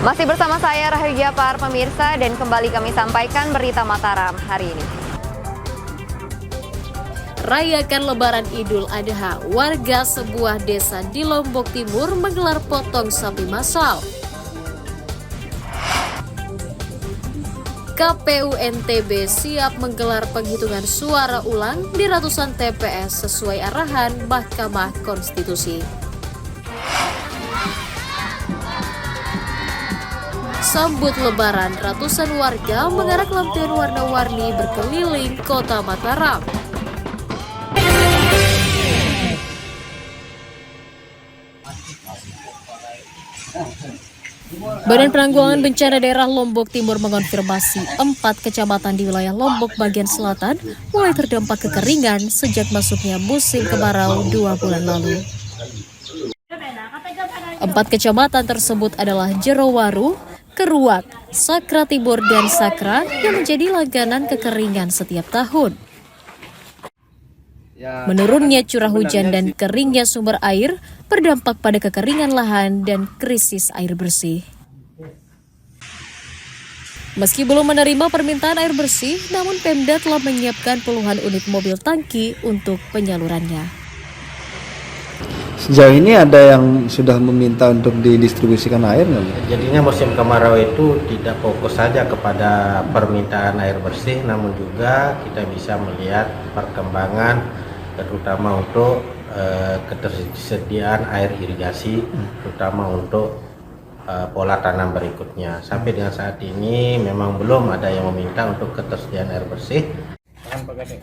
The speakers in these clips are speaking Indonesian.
Masih bersama saya Rahayu Japar, pemirsa, dan kembali kami sampaikan berita Mataram hari ini. Rayakan Lebaran Idul Adha, warga sebuah desa di Lombok Timur menggelar potong sapi massal. KPU NTB siap menggelar penghitungan suara ulang di ratusan TPS sesuai arahan Mahkamah Konstitusi. Sambut Lebaran, ratusan warga mengarak lampion warna-warni berkeliling kota Mataram. Badan Penanggulangan Bencana Daerah Lombok Timur mengonfirmasi 4 kecamatan di wilayah Lombok bagian selatan mulai terdampak kekeringan sejak masuknya musim kemarau 2 bulan lalu. 4 kecamatan tersebut adalah Jerowaru, Keruak, Sakra Timur, dan Sakra yang menjadi langganan kekeringan setiap tahun. Menurunnya curah hujan dan keringnya sumber air berdampak pada kekeringan lahan dan krisis air bersih. Meski belum menerima permintaan air bersih, namun Pemda telah menyiapkan puluhan unit mobil tangki untuk penyalurannya. Sejauh ini ada yang sudah meminta untuk didistribusikan air nggak? Jadinya musim kemarau itu tidak fokus saja kepada permintaan air bersih, namun juga kita bisa melihat perkembangan terutama untuk ketersediaan air irigasi, terutama untuk pola tanam berikutnya. Sampai dengan saat ini memang belum ada yang meminta untuk ketersediaan air bersih.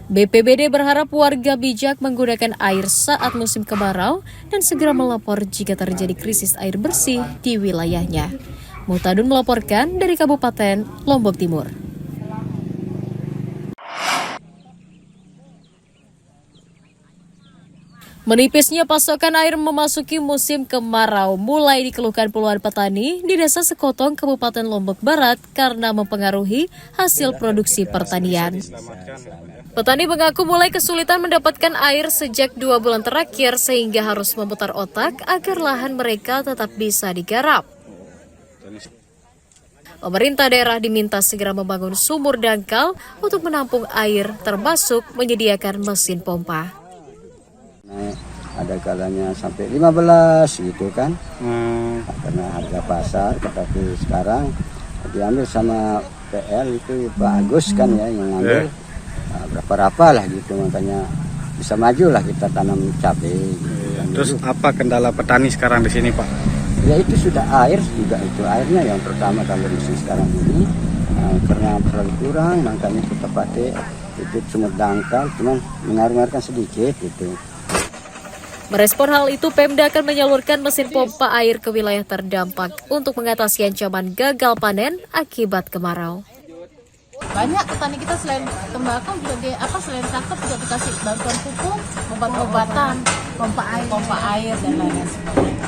BPBD berharap warga bijak menggunakan air saat musim kemarau dan segera melapor jika terjadi krisis air bersih di wilayahnya. Muhtadun melaporkan dari Kabupaten Lombok Timur. Menipisnya pasokan air memasuki musim kemarau mulai dikeluhkan puluhan petani di Desa Sekotong, Kabupaten Lombok Barat karena mempengaruhi hasil produksi pertanian. Petani mengaku mulai kesulitan mendapatkan air sejak 2 bulan terakhir sehingga harus memutar otak agar lahan mereka tetap bisa digarap. Pemerintah daerah diminta segera membangun sumur dangkal untuk menampung air termasuk menyediakan mesin pompa. Ada kalanya sampai 15 gitu kan, karena harga pasar. Tetapi sekarang diambil sama PL itu Pak Agus kan ya yang ngambil berapa lah gitu, makanya bisa maju lah kita tanam cabai. Gitu, kan. Terus apa kendala petani sekarang di sini, Pak? Ya itu sudah air juga, itu airnya yang pertama kalau musim sekarang ini karena terlalu kurang, makanya kita pakai itu sumur dangkal, cuman mengaruh-ngaruhkan sedikit gitu. Merespon hal itu, Pemda akan menyalurkan mesin pompa air ke wilayah terdampak untuk mengatasi ancaman gagal panen akibat kemarau. Banyak petani kita selain tembakau juga selain cakep juga dikasih bantuan pupuk, obat-obatan, pompa air dan lain-lain sebagainya.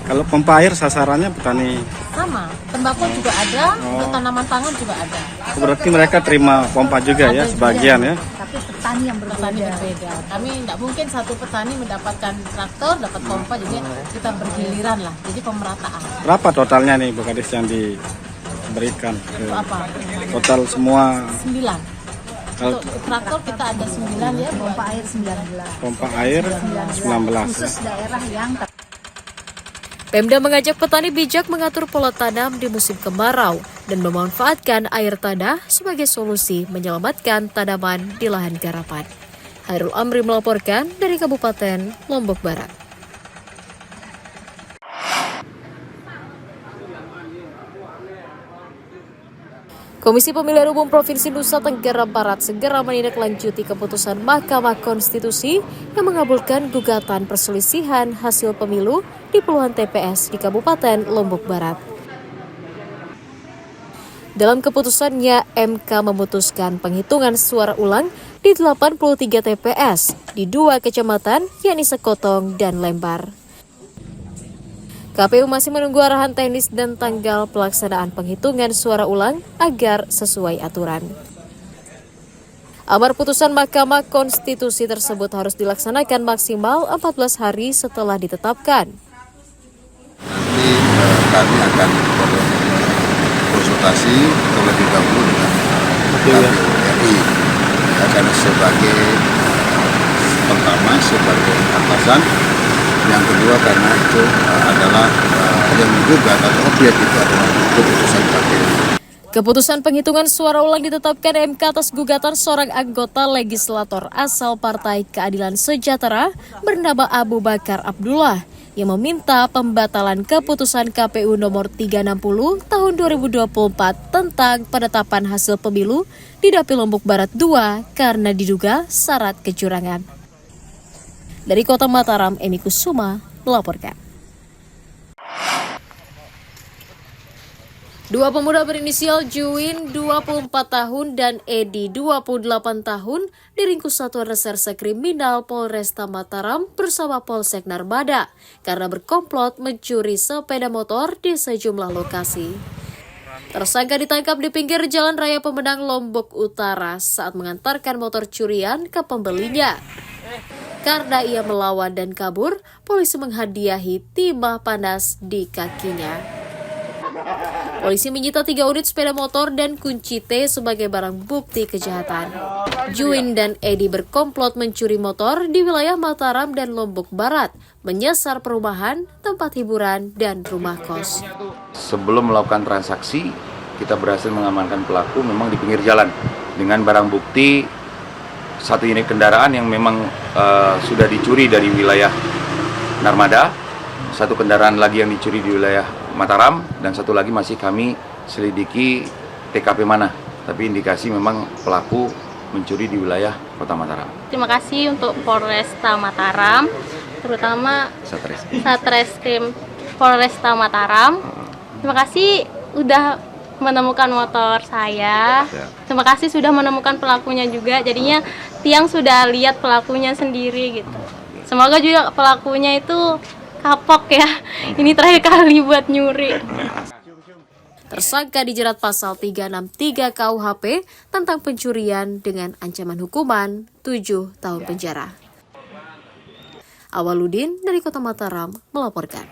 Kalau pompa air sasarannya petani Sama, tembakau juga ada, untuk tanaman pangan juga ada. berarti mereka terima pompa juga ya sebagian ya. Tapi petani yang berbeda. Kami tidak mungkin satu petani mendapatkan traktor, dapat pompa, jadi kita bergiliran lah. Jadi pemerataan. Berapa totalnya nih Bu Kadis yang diberikan? Itu apa? Total semua 9. Untuk traktor kita ada 9 ya, pompa air 19. pompa air 19. Khusus daerah yang Pemda mengajak petani bijak mengatur pola tanam di musim kemarau dan memanfaatkan air tanah sebagai solusi menyelamatkan tanaman di lahan garapan. Hairul Amri melaporkan dari Kabupaten Lombok Barat. Komisi Pemilihan Umum Provinsi Nusa Tenggara Barat segera menindaklanjuti keputusan Mahkamah Konstitusi yang mengabulkan gugatan perselisihan hasil pemilu di puluhan TPS di Kabupaten Lombok Barat. Dalam keputusannya, MK memutuskan penghitungan suara ulang di 83 TPS di 2 kecamatan, yakni Sekotong dan Lembar. KPU masih menunggu arahan teknis dan tanggal pelaksanaan penghitungan suara ulang agar sesuai aturan. Amar putusan Mahkamah Konstitusi tersebut harus dilaksanakan maksimal 14 hari setelah ditetapkan. Nanti kami akan konsultasi terlebih dahulu dengan KPU RI. Karena sebagai pertama sebagai atasan, yang kedua karena itu adalah yang digugat atau objek itu adalah keputusan KPU. Keputusan penghitungan suara ulang ditetapkan MK atas gugatan seorang anggota legislator asal Partai Keadilan Sejahtera bernama Abu Bakar Abdullah yang meminta pembatalan keputusan KPU nomor 360 tahun 2024 tentang penetapan hasil pemilu di Dapil Lombok Barat 2 karena diduga syarat kecurangan. Dari Kota Mataram, Emi Kusuma melaporkan. Dua pemuda berinisial Juwin 24 tahun dan Edi 28 tahun diringkus Satuan Reserse Kriminal Polresta Mataram bersama Polsek Narmada karena berkomplot mencuri sepeda motor di sejumlah lokasi. Tersangka ditangkap di pinggir Jalan Raya Pemenang Lombok Utara saat mengantarkan motor curian ke pembelinya. Karena ia melawan dan kabur, polisi menghadiahi timah panas di kakinya. Polisi menyita 3 unit sepeda motor dan kunci T sebagai barang bukti kejahatan. Juwin dan Edi berkomplot mencuri motor di wilayah Mataram dan Lombok Barat, menyasar perumahan, tempat hiburan, dan rumah kos. Sebelum melakukan transaksi, kita berhasil mengamankan pelaku memang di pinggir jalan dengan barang bukti 1 unit kendaraan yang memang sudah dicuri dari wilayah Narmada, 1 kendaraan lagi yang dicuri di wilayah Mataram, dan 1 lagi masih kami selidiki TKP mana, tapi indikasi memang pelaku mencuri di wilayah Kota Mataram. Terima kasih untuk Polresta Mataram, terutama Satreskrim Polresta Mataram. Terima kasih udah menemukan motor saya. Terima kasih sudah menemukan pelakunya juga. Jadinya tiang sudah lihat pelakunya sendiri gitu. Semoga juga pelakunya itu kapok ya. Ini terakhir kali buat nyuri. Tersangka dijerat pasal 363 KUHP tentang pencurian dengan ancaman hukuman 7 tahun penjara. Awaludin dari Kota Mataram melaporkan.